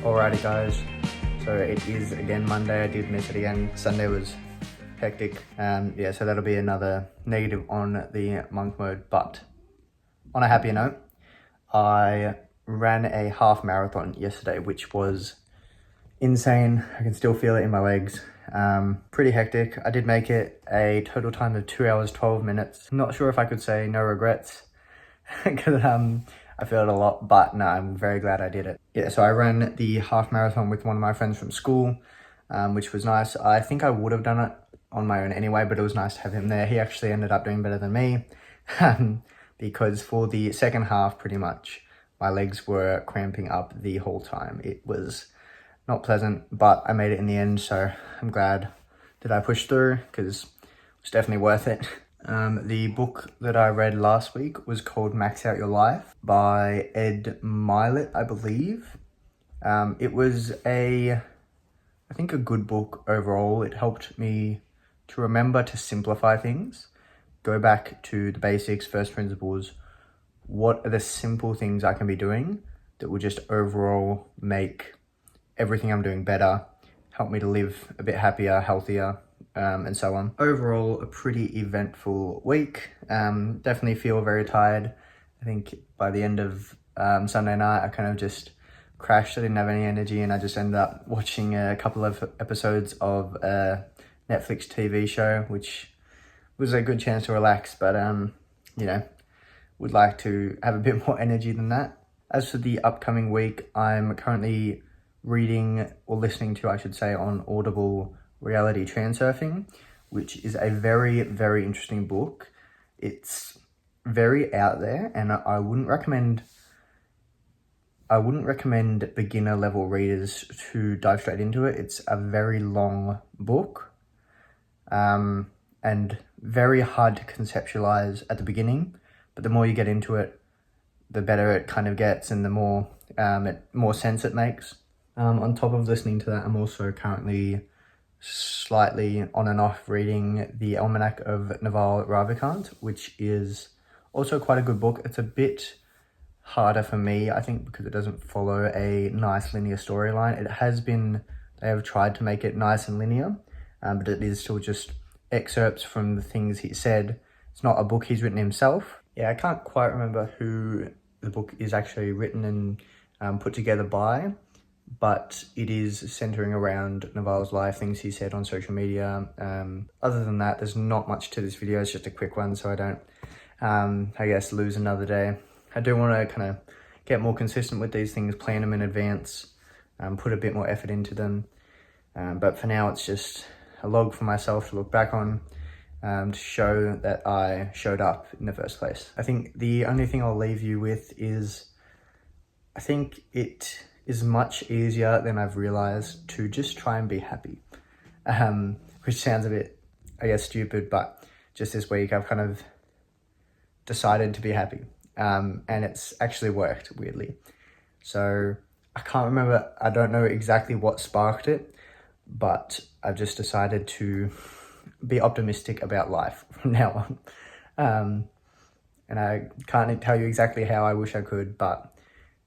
Alrighty guys, so it is again Monday. I did miss it again. Sunday was hectic. Yeah, so that'll be another negative on the monk mode. But on a happier note, I ran a half marathon yesterday, which was insane. I can still feel it in my legs. Pretty hectic. I did make it a total time of 2 hours, 12 minutes. Not sure if I could say no regrets because I feel it a lot, but no, I'm very glad I did it. Yeah, so I ran the half marathon with one of my friends from school, which was nice. I think I would have done it on my own anyway, but it was nice to have him there. He actually ended up doing better than me because for the second half, pretty much, my legs were cramping up the whole time. It was not pleasant, but I made it in the end, so I'm glad that I pushed through because it was definitely worth it. The book that I read last week was called Max Out Your Life by Ed Mylett, I believe. It was I think a good book overall. It helped me to remember to simplify things, go back to the basics, first principles. What are the simple things I can be doing that will just overall make everything I'm doing better, help me to live a bit happier, healthier, and so on. Overall, a pretty eventful week. Definitely feel very tired. I think by the end of Sunday night, I kind of just crashed. I didn't have any energy and I just ended up watching a couple of episodes of a Netflix TV show, which was a good chance to relax, but you know, would like to have a bit more energy than that. As for the upcoming week, I'm currently reading or listening to, I should say, on Audible, Reality Transurfing, which is a very, very interesting book. It's very out there and I wouldn't recommend beginner level readers to dive straight into it. It's a very long book and very hard to conceptualize at the beginning, but the more you get into it, the better it kind of gets and the more sense it makes. On top of listening to that, I'm also currently slightly on and off reading the Almanac of Naval Ravikant, which is also quite a good book. It's a bit harder for me, I think, because it doesn't follow a nice linear storyline. They have tried to make it nice and linear, but it is still just excerpts from the things he said. It's not a book he's written himself. Yeah, I can't quite remember who the book is actually written and put together by, but it is centering around Naval's life, things he said on social media. Other than that, there's not much to this video. It's just a quick one, so I don't, I guess, lose another day. I do want to kind of get more consistent with these things, plan them in advance, put a bit more effort into them. But for now, it's just a log for myself to look back on, to show that I showed up in the first place. I think the only thing I'll leave you with is, I think it is much easier than I've realized to just try and be happy, which sounds a bit, I guess, stupid, but just this week I've kind of decided to be happy, and it's actually worked, weirdly. So I don't know exactly what sparked it, but I've just decided to be optimistic about life from now on. And I can't tell you exactly how. I wish I could, but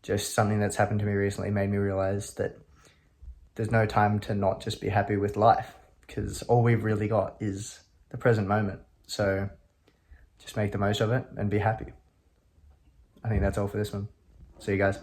just something that's happened to me recently made me realize that there's no time to not just be happy with life, because all we've really got is the present moment. So just make the most of it and be happy. I think that's all for this one. See you guys.